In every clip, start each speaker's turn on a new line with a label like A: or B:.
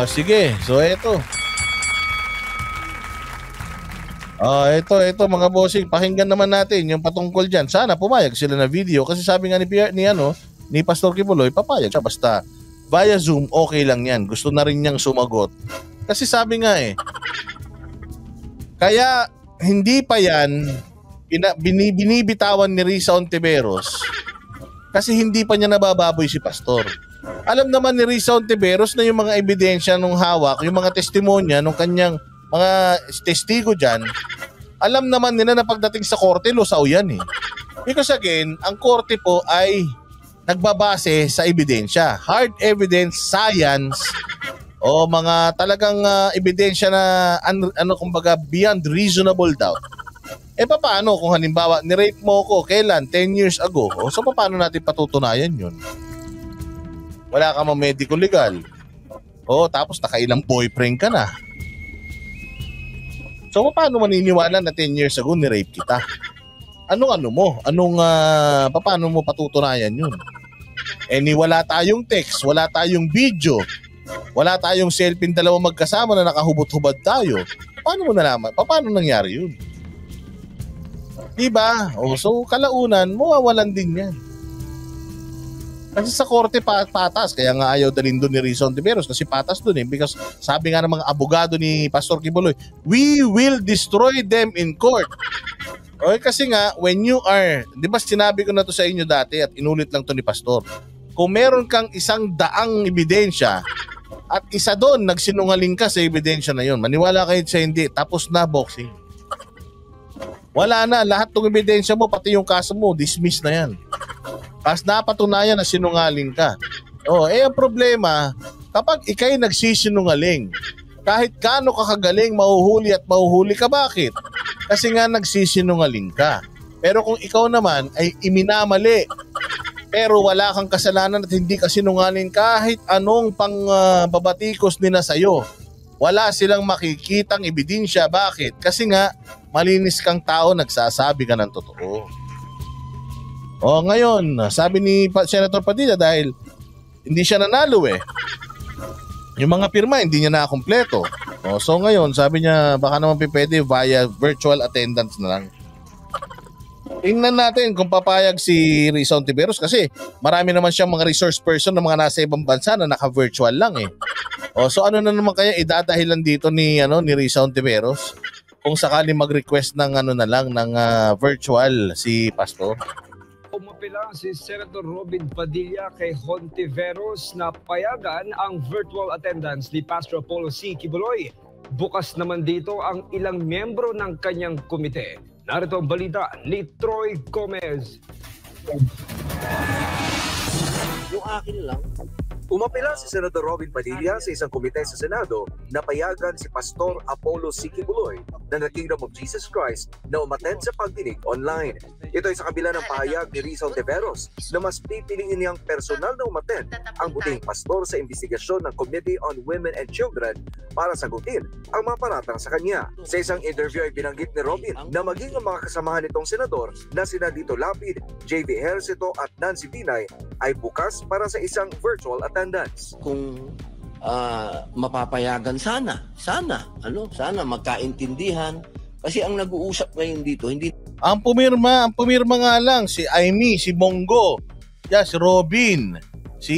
A: Sige. So, eto. Ito mga bossing, pakinggan naman natin yung patungkol dyan. Sana pumayag sila na video kasi sabi nga ni Pastor Kibuloy, papayag siya basta via Zoom, okay lang yan. Gusto na rin niyang sumagot. Kasi sabi nga kaya hindi pa yan binibitawan ni Risa Ontiveros kasi hindi pa niya nabababoy si Pastor. Alam naman ni Risa Ontiveros na yung mga ebidensya nung hawak, yung mga testimonya nung kanyang mga testigo dyan, alam naman nila na pagdating sa korte, lusaw yan Because again, ang korte po ay nagbabase sa ebidensya. Hard evidence, science, o mga talagang ebidensya na kumbaga beyond reasonable doubt. Paano kung halimbawa ni-rape mo ko kailan? 10 years ago. So paano natin patutunayan yun? Wala ka mang medical legal. Tapos nakailang boyfriend ka na. So paano maniniwala na 10 years ago ni-rape kita? Paano mo patutunayan yun? Wala tayong text, wala tayong video, wala tayong selfie dalawang magkasama na nakahubot-hubad tayo. Paano mo nalaman? Paano nangyari yun? Diba? So kalaunan, mawawalan din yan. Kasi sa korte patas, kaya nga ayaw dalhin doon ni Risa Ontiveros kasi patas doon because sabi nga ng mga abogado ni Pastor Kibuloy, we will destroy them in court. Kasi nga, when you are, di ba sinabi ko na to sa inyo dati at inulit lang to ni Pastor, kung meron kang 100 ebidensya at isa doon nagsinungaling ka sa ebidensya na yun, maniwala kayo sa hindi, tapos na boxing. Wala na, lahat ng ebidensya mo, pati yung kaso mo, dismiss na yan. Tapos napatunayan na sinungaling ka. Ang problema, kapag ikay nagsisinungaling, kahit kano ka kagaling, mahuhuli at mahuhuli ka. Bakit? Kasi nga nagsisinungaling ka. Pero kung ikaw naman ay iminamali, pero wala kang kasalanan at hindi ka sinungaling kahit anong babatikos nila sa'yo, wala silang makikitang ebidensya. Bakit? Kasi nga, malinis kang tao, nagsasabi ka ng totoo. Ngayon, sabi ni Senator Padilla dahil hindi siya nanalo yung mga pirma hindi niya nakumpleto. So ngayon, sabi niya baka naman pwede via virtual attendance na lang. Tingnan natin kung papayag si Risa Ontiveros kasi marami naman siyang mga resource person na mga nasa ibang bansa na naka-virtual lang So ano na naman kaya idadahilan dito ni Risa Ontiveros kung sakali mag-request ng ng virtual si Pastor?
B: Umapila si Senator Robin Padilla kay Hontiveros na payagan ang virtual attendance ni Pastor Apollo C. Kibuloy. Bukas naman dito ang ilang miyembro ng kanyang komite. Narito ang balita ni Troy Gomez.
C: Yung akin lang. Umapila si Senator Robin Padilla sa isang komite sa Senado na payagan si Pastor Apollo C. Kibuloy ng The Kingdom of Jesus Christ na umattend sa pagdinig online. Ito ay sa kabila ng pahayag ni Risa Ontiveros na mas pipiliin niyang personal na umattend ang buting pastor sa investigasyon ng Committee on Women and Children para sagutin ang mga paratang sa kanya. Sa isang interview ay binanggit ni Robin na maging ang mga kasamahan nitong senador na sina Lito Lapid, J.V. Ejercito at Nancy Binay ay bukas para sa isang virtual attendance.
D: Kung mapapayagan sana magkaintindihan kasi ang nag-uusap ngayon dito hindi
A: ang pumirma nga lang si Amy, si Bongo, si Robin, si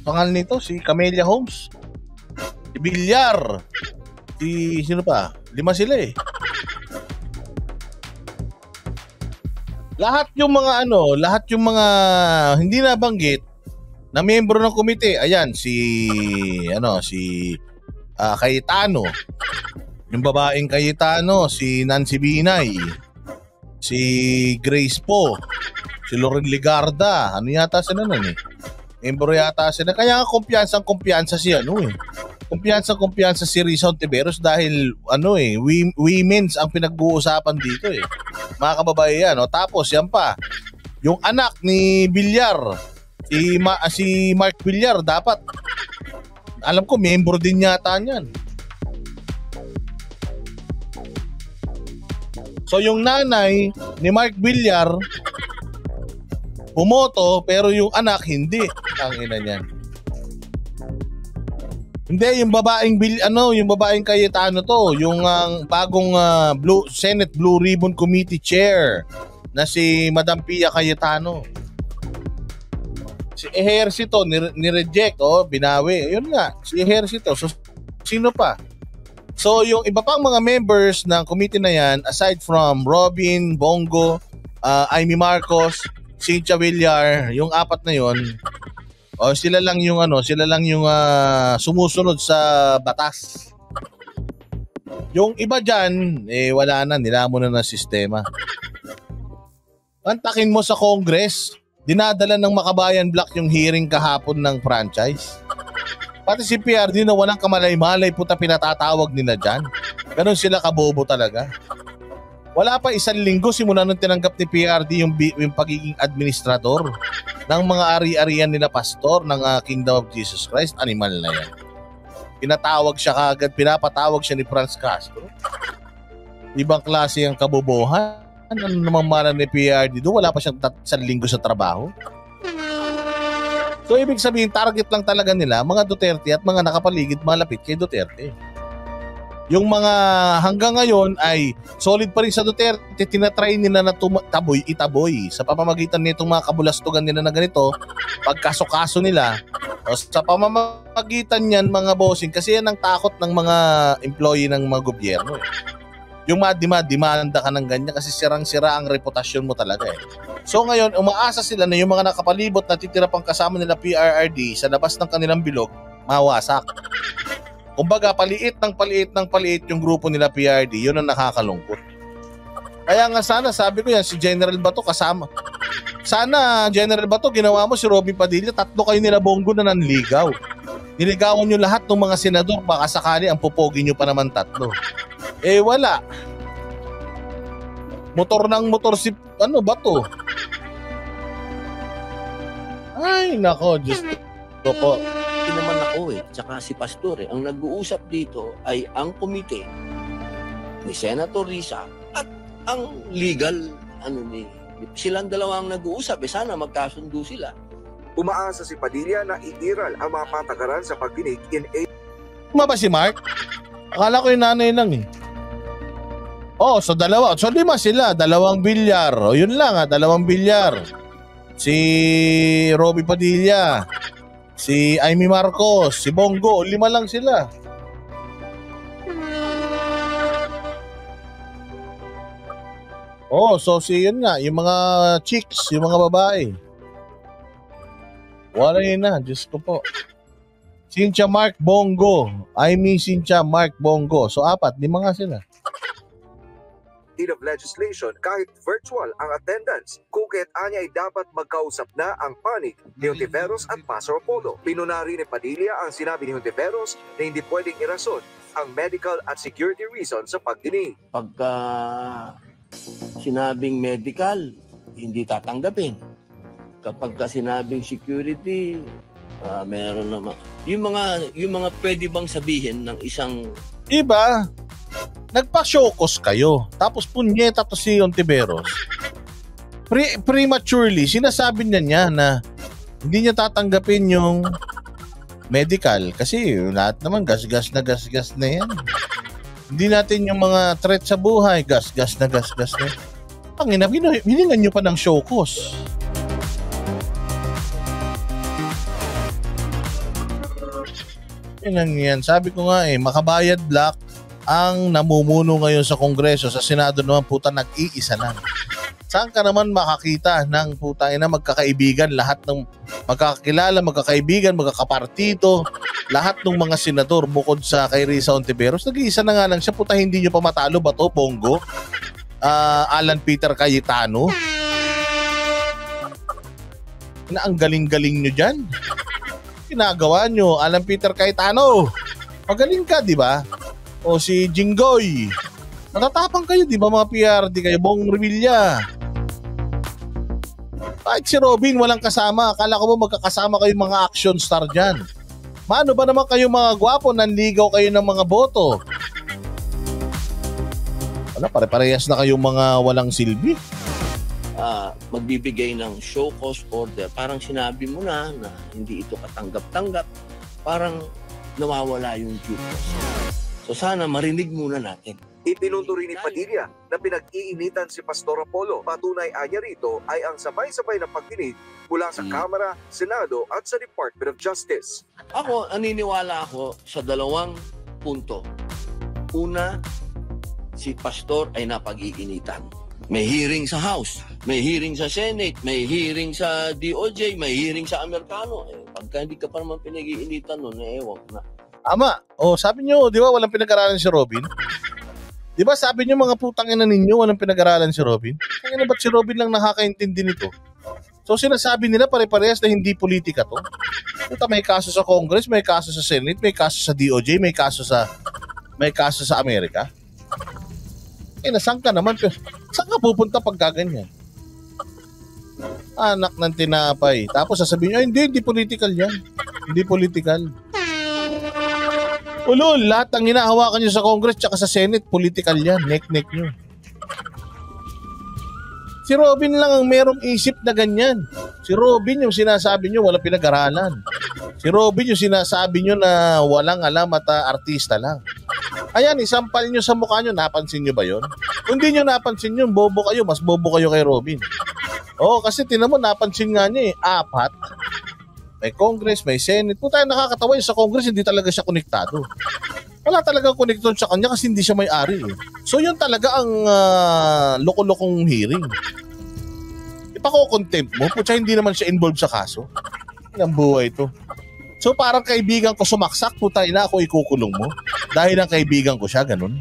A: pangalan nito si Camelia Holmes, si Villar, si sino pa? 5 sila Lahat yung mga hindi nabanggit na miyembro ng komite. Ayan si Cayetano. Yung babaeng Cayetano, si Nancy Binay, si Grace Po, si Loren Ligarda, yata sila nun Miyembro yata sila. Kaya nga kumpiyansa si kumpiyansa si Risa Ontiveros dahil women's ang pinag-uusapan dito Mga kababayan tapos yan pa. Yung anak ni Villar, si Mark Villar dapat alam ko miyembro din yata niyan. So yung nanay ni Mark Villar pumoto pero yung anak hindi. Ang ina niyan. Hindi, yung babaeng yung babaeng Cayetano to, yung bagong Senate Blue Ribbon Committee Chair na si Madam Pia Cayetano. Si Ejercito ni-reject, binawi. Yun nga, si Ejercito. So sino pa? So yung iba pang mga members ng committee na yan, aside from Robin, Bongo, Amy Marcos, Cynthia Villar, yung apat na yon, sila lang yung sumusunod sa batas. Yung iba dyan, wala na, nilamon na ng sistema. Antakin mo sa Congress, dinadala ng Makabayan Black yung hearing kahapon ng franchise. Pati si PRD na walang kamalay-malay puta pinatatawag nila dyan. Ganon sila kabobo talaga. Wala pa isang linggo simula nung tinanggap ni PRD yung pagiging administrador ng mga ari-arian nila pastor ng Kingdom of Jesus Christ. Animal na yan. Pinatawag siya kagad, pinapatawag siya ni Franz Castro. Ibang klase ang kabobohan. Ano namang mana ni PRD doon? Wala pa siyang isang linggo sa trabaho. So ibig sabihin, target lang talaga nila mga Duterte at mga nakapaligid malapit kay Duterte. Yung mga hanggang ngayon ay solid pa rin sa Duterte, tinatry nila na itaboy sa pamamagitan nitong mga kabulastugan nila na ganito, pagkaso-kaso nila, o sa pamamagitan niyan mga bossing, kasi yan ang takot ng mga employee ng mga gobyerno. Yung demanda ka ng ganyan kasi sirang-sira ang reputasyon mo talaga eh. So ngayon, umaasa sila na yung mga nakapalibot na titira pang kasama nila PRRD sa labas ng kanilang bilog, mawasak. Kumbaga, paliit yung grupo nila PRD, yun ang nakakalungkot. Kaya nga sana, sabi ko yan, si General Bato kasama. Sana, General Bato, ginawa mo si Robin Padilla, 3 kayo nila Bongo na nanligaw. Niligawan nyo lahat ng mga senador, baka sakali ang pupogi nyo pa naman 3. Wala. Motor si, Bato. Ay, nako, Diyos ko.
D: Naman ako tsaka si Pastor ang nag-uusap dito ay ang komite ni Senator Risa at ang legal silang dalawa ang nag-uusap sana magkasundo sila.
C: Umaasa si Padilla na iiral ang mga patakaran sa pagdinig in a...
A: Tama ba si Mark? Akala ko yung nanay lang eh. So 2. So 5 sila, 2 bilyar. Yun lang 2 bilyar. Si Robby Padilla, si Amy Marcos, si Bongo, 5 lang sila. So yun nga, yung mga chicks, yung mga babae. Wala yun na, Diyos ko po. Cynthia, Mark, Bongo. Amy, Cynthia, Mark, Bongo. So 4, 5 nga sila.
C: Of legislation kahit virtual ang attendance. Kukit anya ay dapat magkausap na ang panig ni Hontiveros at Pastor Apollo. Pinunari ni Padilla ang sinabi ni Hontiveros na hindi pwedeng irason ang medical at security reason sa pagdinig.
D: Pagka sinabing medical, hindi tatanggapin. Kapag sinabing security, meron naman. Yung mga pwede bang sabihin ng isang
A: iba, nagpa-showcase kayo. Tapos punyeta to si Hontiveros. Prematurely, sinasabi niya na hindi niya tatanggapin yung medical. Kasi lahat naman gas na yan. Hindi natin yung mga threat sa buhay. Gas na. Ang ina, hiningan nyo pa ng showcase. Yan. Sabi ko nga Makabayan Black ang namumuno ngayon sa Kongreso. Sa Senado naman puta nag-iisa lang. Saan ka naman makakita ng puta ina magkakaibigan, lahat ng magkakilala, magkakaibigan, magkakapartito, lahat ng mga senador bukod sa kay Risa Hontiveros, nag-iisa na nga lang siya. Puta, hindi nyo pa matalo ba to, Bongo? Alan Peter Cayetano? Na ang galing-galing nyo dyan. Ginagawa nyo, Alan Peter Cayetano. Magaling ka, di ba? O si Jinggoy. Natatapang kayo, di ba mga PRD kayo? Bong Revilla. Kahit si Robin walang kasama. Akala ko mo magkakasama kayo mga action star dyan. Mano ba naman kayo mga gwapo? Nanligaw kayo ng mga boto. Pare-parehas na kayong mga walang silbi.
D: magbibigay ng show cause order. Parang sinabi mo na hindi ito katanggap-tanggap. Parang nawawala yung due process. So sana marinig muna natin.
C: Ipinunto rin ni Padilla na pinag-iinitan si Pastor Apollo. Patunay anya rito ay ang sabay-sabay na pagdinig mula sa Kamara, Senado at sa Department of Justice.
D: Ako, naniniwala ako sa dalawang punto. Una, si Pastor ay napag-iinitan. May hearing sa House, may hearing sa Senate, may hearing sa DOJ, may hearing sa Amerikano. Pagka hindi ka pa naman pinag-iinitan nun, ewan ko na.
A: Ama, sabi nyo, di ba walang pinag-aralan si Robin? Di ba sabi nyo mga putang ina ninyo, walang pinag-aralan si Robin? Kaya ba't si Robin lang nakakaintindi nito? So sinasabi nila pare-parehas na hindi politika to. Puta, may kaso sa Congress, may kaso sa Senate, may kaso sa DOJ, may kaso sa Amerika. Nasaan ka naman? Saan ka pupunta pag gaganyan? Anak ng tinapay. Tapos sasabihin nyo, hindi political yan. Hindi political. Ulol, lahat ang hinahawakan nyo sa Congress tsaka sa Senate, political yan. Nek-nek nyo. Si Robin lang ang merong isip na ganyan. Si Robin yung sinasabi nyo walang pinag-aralan. Si Robin yung sinasabi nyo na walang alam at artista lang. Ayan, isampal nyo sa mukha nyo. Napansin nyo ba yun? Kung hindi nyo napansin yun, bobo kayo. Mas bobo kayo kay Robin. Kasi tinan mo, napansin nga niya 4. May Congress, may Senate. Kung tayo nakakatawa yung sa Congress, hindi talaga siya konektado. Wala talagang konektado sa kanya kasi hindi siya may-ari. So yun talaga ang loko-lokong hearing. Ipako-contempt mo, putya hindi naman siya involved sa kaso. Ang buhay ito. So parang kaibigan ko sumaksak, putay na ako ikukulong mo. Dahil ang kaibigan ko siya, ganun.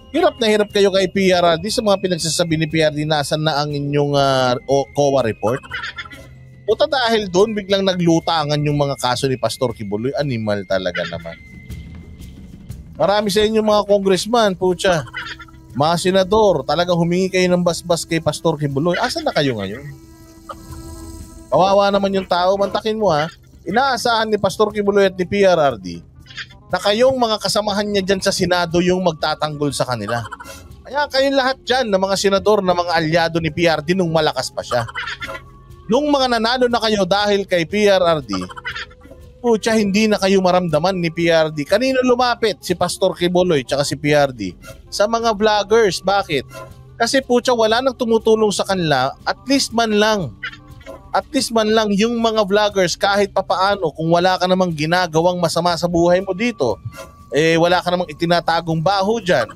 A: Hirap na hirap kayo kay PRD sa mga pinagsasabi ni PRD nasan na ang inyong COA report. Puta dahil doon biglang naglutangan yung mga kaso ni Pastor Kibuloy. Animal talaga naman. Marami sa inyo mga congressman, putya. Mga senador, talagang humingi kayo ng basbas kay Pastor Kibuloy. Asan na kayo ngayon? Kawawa naman yung tao. Mantakin mo Inaasahan ni Pastor Kibuloy at ni PRRD na kayong mga kasamahan niya dyan sa Senado yung magtatanggol sa kanila. Kaya kayong lahat dyan na mga senador na mga alyado ni PRD nung malakas pa siya. Nung mga nanalo na kayo dahil kay PRRD, putya hindi na kayo maramdaman ni PRD. Kanino lumapit si Pastor Kibuloy tsaka si PRD? Sa mga vloggers. Bakit? Kasi putya wala nang tumutulong sa kanila, at least man lang yung mga vloggers kahit papaano kung wala ka namang ginagawang masama sa buhay mo dito, wala ka namang itinatagong baho dyan.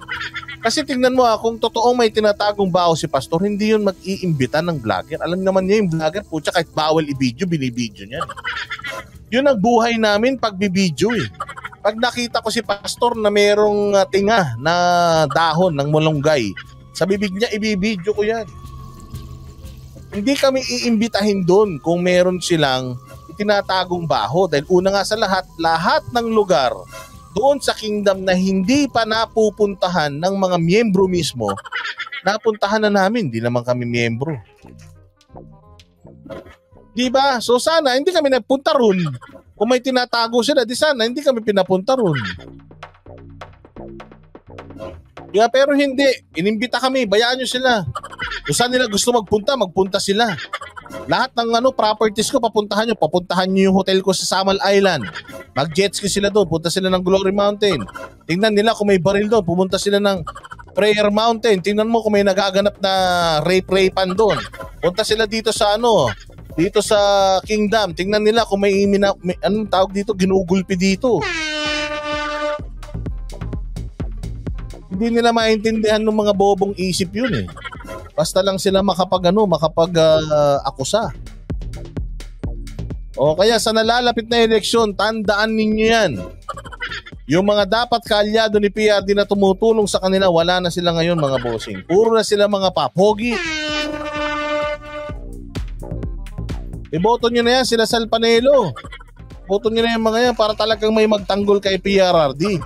A: Kasi tingnan mo kung totoong may tinatagong baho si Pastor, hindi yun mag-iimbita ng vlogger. Alam naman niya yung vlogger, putya kahit bawal i-video, binibidyo niya. Yun ang buhay namin pag bibidyo Pag nakita ko si Pastor na merong tinga na dahon ng malunggay, sa bibig niya ibibidyo ko yan. Hindi kami iimbitahin doon kung meron silang itinatagong baho. Dahil una nga sa lahat ng lugar doon sa kingdom na hindi pa napupuntahan ng mga miyembro mismo, napuntahan na namin, di naman kami miyembro. Diba? So sana hindi kami nagpunta ron. Kung may tinatago sila, di sana hindi kami pinapunta ron. Yeah, pero hindi. Inimbita kami, bayaan nyo sila. Kung saan nila gusto magpunta sila. Lahat ng properties ko, papuntahan nyo yung hotel ko sa Samal Island. Mag-jet ski sila doon, punta sila ng Glory Mountain. Tingnan nila kung may baril doon, pumunta sila ng Prayer Mountain. Tingnan mo kung may nagaganap na rape-rapean doon. Punta sila dito sa dito sa Kingdom. Tingnan nila kung may anong tawag dito, ginugulpi dito. Hindi nila maintindihan ng mga bobong isip yun Basta lang sila makapag-akusa. O kaya sa nalalapit na eleksyon, tandaan ninyo yan. Yung mga dapat kaalyado ni PRD na tumutulong sa kanila, wala na sila ngayon mga bossing. Puro na sila mga papogi. Iboto nyo na yan sila Sal Panelo. Boto nyo na yung mga yan para talagang may magtanggol kay PRRD.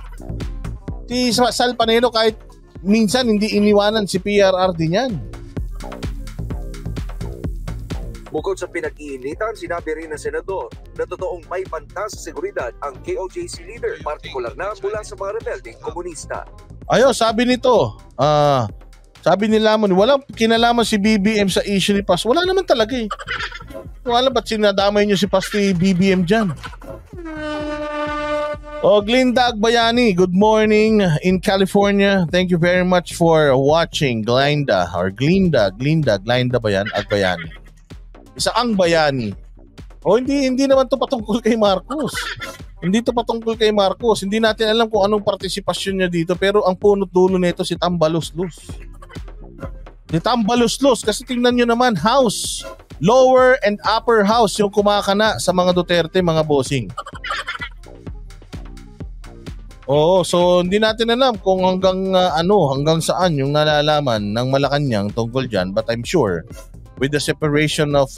A: Si Sal Panelo kahit minsan hindi iniwanan si PRRD niyan.
C: Bukod sa pinag-iinitan, sinabi rin ng senador na totoong may banta sa seguridad ang KOJC leader, partikular na mula sa mga rebelding komunista.
A: Sabi nito, Sabi ni Lamon, walang kinalaman si BBM sa issue ni Pas. Wala naman talaga eh. Wala ba't sinadamay nyo si Pas ni BBM dyan? Glinda Agbayani, good morning in California. Thank you very much for watching. Glinda ba yan? Agbayani. Isa ang bayani. Hindi naman to patungkol kay Marcos. Hindi to patungkol kay Marcos. Hindi natin alam kung anong partisipasyon niya dito, pero ang punot dulo nito si Tambaluslos. Si Tambaluslos, kasi tingnan nyo naman, house, lower and upper house yung kumakana sa mga Duterte, mga bossing. So hindi natin alam kung hanggang saan yung nalalaman ng Malacanang tungkol dyan, but I'm sure with the separation of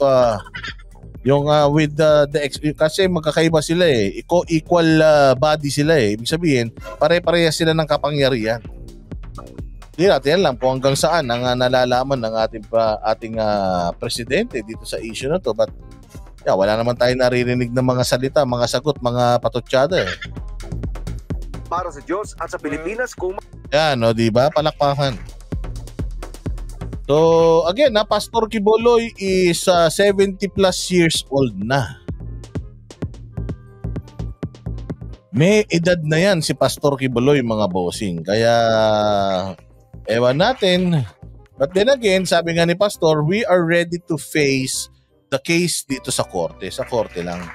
A: kasi magkakaiba sila eh, equal body sila eh, ibig sabihin pare-parehas sila ng kapangyarihan. Hindi natin alam kung hanggang saan ang nalalaman ng ating presidente dito sa issue na to, but wala naman tayo naririnig ng mga salita, mga sagot, mga patutsyada eh.
C: Para sa Diyos at sa Pilipinas kung...
A: Yan, diba? Palakpakan. So, again, Pastor Quiboloy is 70 plus years old na. May edad na yan si Pastor Quiboloy, mga bossing. Kaya, ewan natin. But then again, sabi nga ni Pastor, we are ready to face the case dito sa korte. Sa korte lang.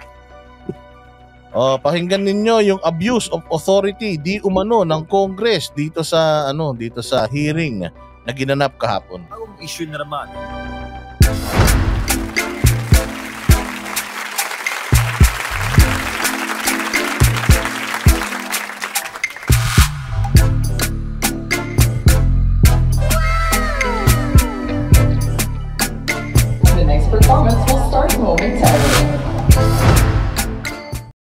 A: Pakinggan ninyo yung abuse of authority di umano ng Congress dito sa hearing na ginanap kahapon.
E: Ang issue na naman.
F: The next performance will start